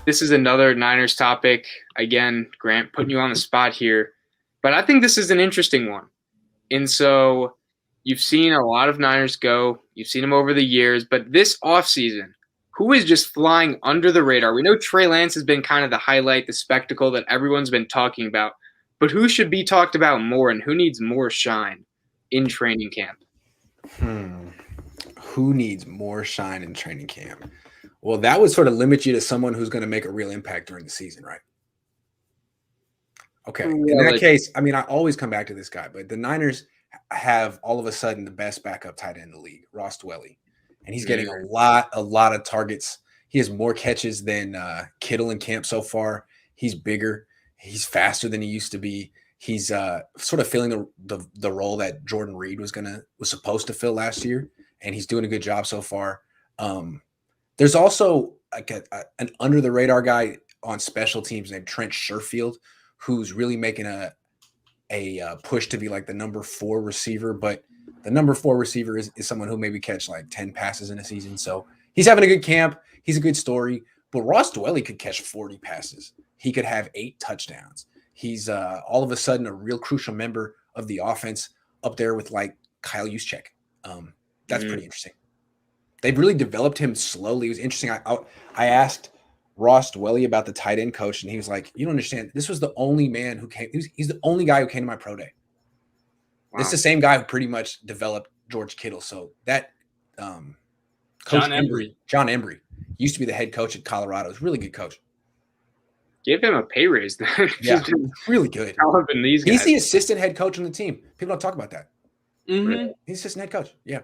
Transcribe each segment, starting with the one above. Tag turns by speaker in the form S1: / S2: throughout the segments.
S1: this is another Niners topic. Again, Grant, putting you on the spot here. But I think this is an interesting one. And so you've seen a lot of Niners go. You've seen them over the years. But this offseason, who is just flying under the radar? We know Trey Lance has been kind of the highlight, the spectacle that everyone's been talking about. But who should be talked about more and who needs more shine in training camp?
S2: Who needs more shine in training camp? Well, that would sort of limit you to someone who's going to make a real impact during the season, right? Okay. In that case, I mean, I always come back to this guy, but the Niners have all of a sudden the best backup tight end in the league, Ross Dwelley. And he's getting a lot of targets. He has more catches than Kittle in camp so far. He's bigger. He's faster than he used to be. He's sort of filling the role that Jordan Reed was supposed to fill last year, and he's doing a good job so far. There's also an under the radar guy on special teams named Trent Sherfield, who's really making a push to be like the number 4 receiver, but the number 4 receiver is someone who maybe catch like 10 passes in a season. So he's having a good camp. He's a good story, but Ross Dwelley could catch 40 passes. He could have 8 touchdowns. He's all of a sudden a real crucial member of the offense up there with like Kyle Juszczyk. That's pretty interesting. They've really developed him slowly. It was interesting. I asked Ross Dwelley about the tight end coach, and he was like, "You don't understand. This was the only man who came. He's the only guy who came to my pro day. Wow. This is the same guy who pretty much developed George Kittle." So that coach John Embry used to be the head coach at Colorado. He's a really good coach.
S1: Give him a pay raise then.
S2: Yeah, really good.
S1: These guys.
S2: He's the assistant head coach on the team. People don't talk about that.
S3: Mm-hmm.
S2: He's assistant head coach. Yeah.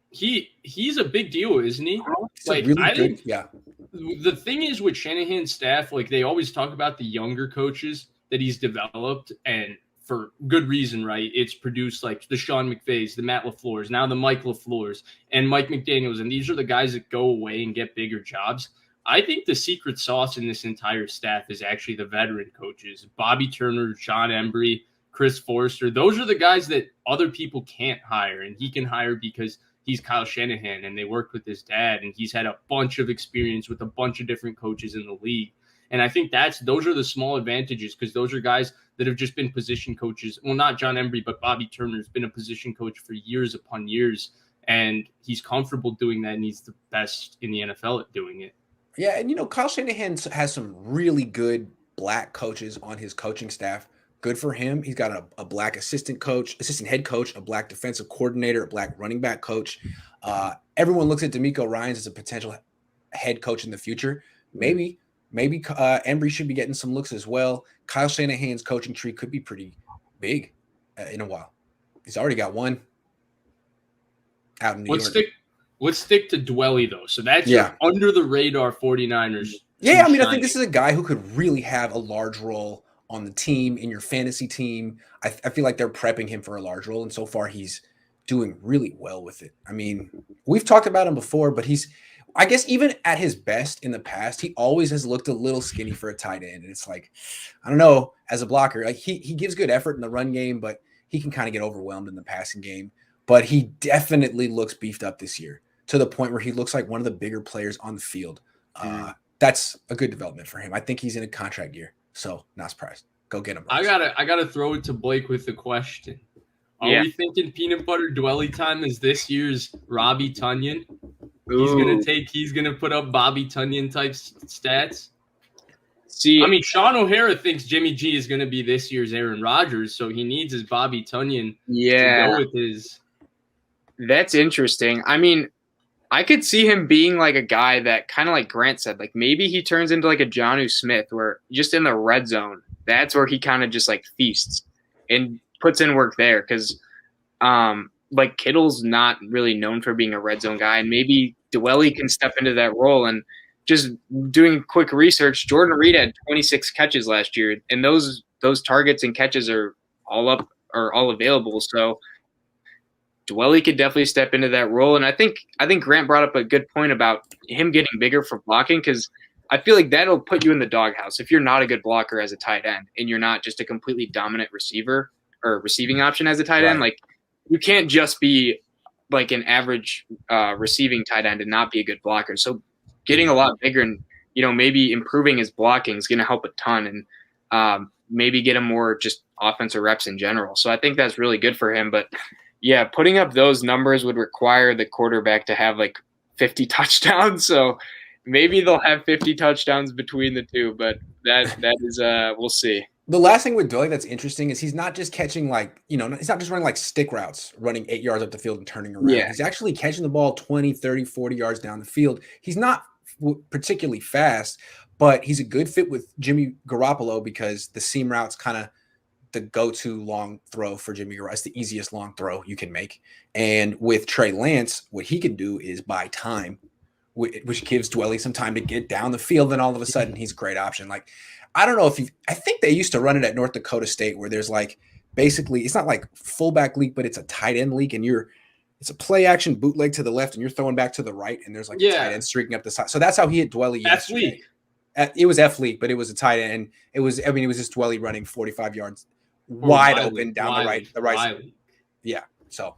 S3: He's a big deal, isn't he?
S2: Like, really good, yeah.
S3: The thing is with Shanahan's staff, like they always talk about the younger coaches that he's developed, and for good reason, right? It's produced like the Sean McVays, the Matt LaFleurs, now the Mike LaFleurs, and Mike McDaniels, and these are the guys that go away and get bigger jobs. I think the secret sauce in this entire staff is actually the veteran coaches, Bobby Turner, John Embry, Chris Forrester. Those are the guys that other people can't hire, and he can hire because he's Kyle Shanahan, and they worked with his dad, and he's had a bunch of experience with a bunch of different coaches in the league. And I think those are the small advantages, because those are guys that have just been position coaches. Well, not John Embry, but Bobby Turner has been a position coach for years upon years, and he's comfortable doing that, and he's the best in the NFL at doing it.
S2: Yeah, and Kyle Shanahan has some really good black coaches on his coaching staff. Good for him. He's got a black assistant head coach, a black defensive coordinator, a black running back coach. Everyone looks at DeMeco Ryans as a potential head coach in the future. Maybe Embry should be getting some looks as well. Kyle Shanahan's coaching tree could be pretty big in a while. He's already got one out in New York.
S3: Let's stick to Dwelley, though. So that's your under-the-radar 49ers.
S2: Yeah, I mean, I think this is a guy who could really have a large role on the team, in your fantasy team. I feel like they're prepping him for a large role, and so far he's doing really well with it. I mean, we've talked about him before, but I guess even at his best in the past, he always has looked a little skinny for a tight end. And it's like, I don't know, as a blocker, like he gives good effort in the run game, but he can kind of get overwhelmed in the passing game. But he definitely looks beefed up this year, to the point where he looks like one of the bigger players on the field. That's a good development for him. I think he's in a contract year, so not surprised. Go get him, Ross.
S3: I gotta throw it to Blake with the question. Are we thinking peanut butter Dwelley time is this year's Robbie Tunyon? He's gonna put up Bobby Tunyon type stats.
S1: See,
S3: I mean, Sean O'Hara thinks Jimmy G is gonna be this year's Aaron Rodgers, so he needs his Bobby Tunyon to go with his.
S1: That's interesting. I mean, I could see him being like a guy that kind of like Grant said, like maybe he turns into like a Jonnu Smith, where just in the red zone, that's where he kind of just like feasts and puts in work there. Because like Kittle's not really known for being a red zone guy, and maybe Dwelley can step into that role. And just doing quick research, Jordan Reed had 26 catches last year, and those targets and catches are all available. So Dwelley could definitely step into that role. And I think Grant brought up a good point about him getting bigger for blocking, because I feel like that'll put you in the doghouse if you're not a good blocker as a tight end and you're not just a completely dominant receiver or receiving option as a tight end. Like, you can't just be like an average receiving tight end and not be a good blocker. So getting a lot bigger and, maybe improving his blocking is going to help a ton, and maybe get him more just offensive reps in general. So I think that's really good for him. But yeah, putting up those numbers would require the quarterback to have like 50 touchdowns. So maybe they'll have 50 touchdowns between the two, but that is we'll see.
S2: The last thing with Dwelley that's interesting is he's not just catching he's not just running like stick routes, running 8 yards up the field and turning around.
S1: Yeah.
S2: He's actually catching the ball 20, 30, 40 yards down the field. He's not particularly fast, but he's a good fit with Jimmy Garoppolo because the seam route's kind of the go-to long throw for Jimmy Garoppolo. It's the easiest long throw you can make. And with Trey Lance, what he can do is buy time, which gives Dwelley some time to get down the field. And all of a sudden, he's a great option. Like, I don't know if I think they used to run it at North Dakota State where there's like basically it's not like fullback league, but it's a tight end league, and it's a play action bootleg to the left, and you're throwing back to the right, and there's like a tight end streaking up the side. So that's how he hit Dwelley yesterday. It was F league, but it was a tight end. And it was just Dwelley running 45 yards wide open down the right. Yeah. So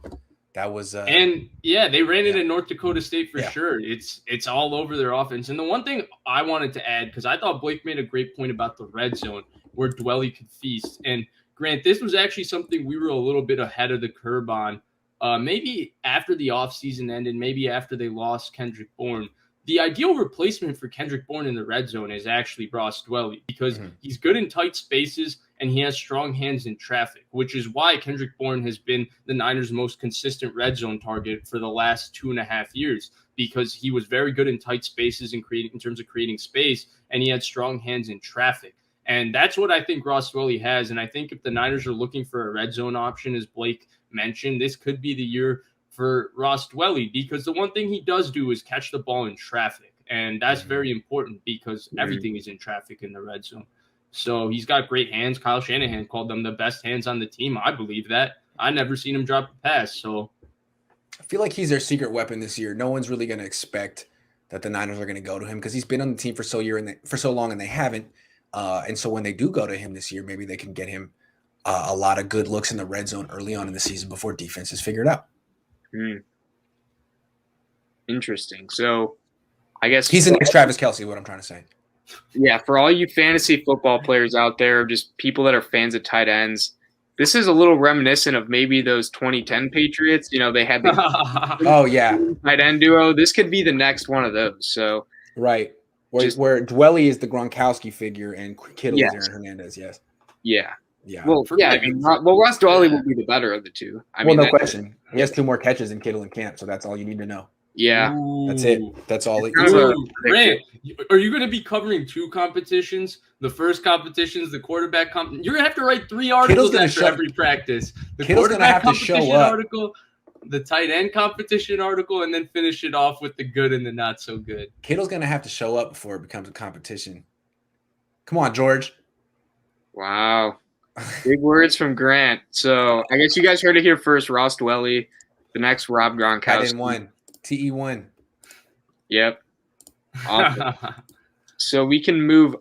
S2: that was
S3: and yeah, they ran it at North Dakota State for sure. It's all over their offense. And the one thing I wanted to add, because I thought Blake made a great point about the red zone where Dwelley could feast. And Grant, this was actually something we were a little bit ahead of the curve on. Maybe after the offseason ended, maybe after they lost Kendrick Bourne. The ideal replacement for Kendrick Bourne in the red zone is actually Ross Dwelley because he's good in tight spaces and he has strong hands in traffic, which is why Kendrick Bourne has been the Niners' most consistent red zone target for the last 2.5 years because he was very good in tight spaces in terms of creating space, and he had strong hands in traffic. And that's what I think Ross Dwelley has. And I think if the Niners are looking for a red zone option, as Blake mentioned, this could be the year for Ross Dwelley, because the one thing he does do is catch the ball in traffic. And that's very important because everything is in traffic in the red zone. So he's got great hands. Kyle Shanahan called them the best hands on the team. I believe that. I never seen him drop a pass. So
S2: I feel like he's their secret weapon this year. No one's really going to expect that the Niners are going to go to him because he's been on the team for so long and they haven't. And so when they do go to him this year, maybe they can get him a lot of good looks in the red zone early on in the season before defense is figured out.
S1: Interesting. So I guess
S2: he's the next Travis Kelce, what I'm trying to say.
S1: Yeah, for all you fantasy football players out there, just people that are fans of tight ends, this is a little reminiscent of maybe those 2010 Patriots. They had the tight end duo. This could be the next one of those. So
S2: right. Where Dwelley is the Gronkowski figure and Kittle is Aaron Hernandez, yes.
S1: Yeah.
S2: Yeah.
S1: Well, Ross Dwelley will be the better of the two.
S2: No question. He has 2 more catches than Kittle in camp, so that's all you need to know.
S1: Yeah.
S2: That's it. That's all.
S3: Grant, are you going to be covering 2 competitions? The first competition is the quarterback You're going to have to write 3 articles after every practice. The quarterback competition article, the tight end competition article, and then finish it off with the good and the not so good.
S2: Kittle's going to have to show up before it becomes a competition. Come on, George.
S1: Wow. Big words from Grant. So I guess you guys heard it here first. Ross Dwelley, the next Rob Gronkowski.
S2: TE1.
S1: Yep. Awesome. So we can move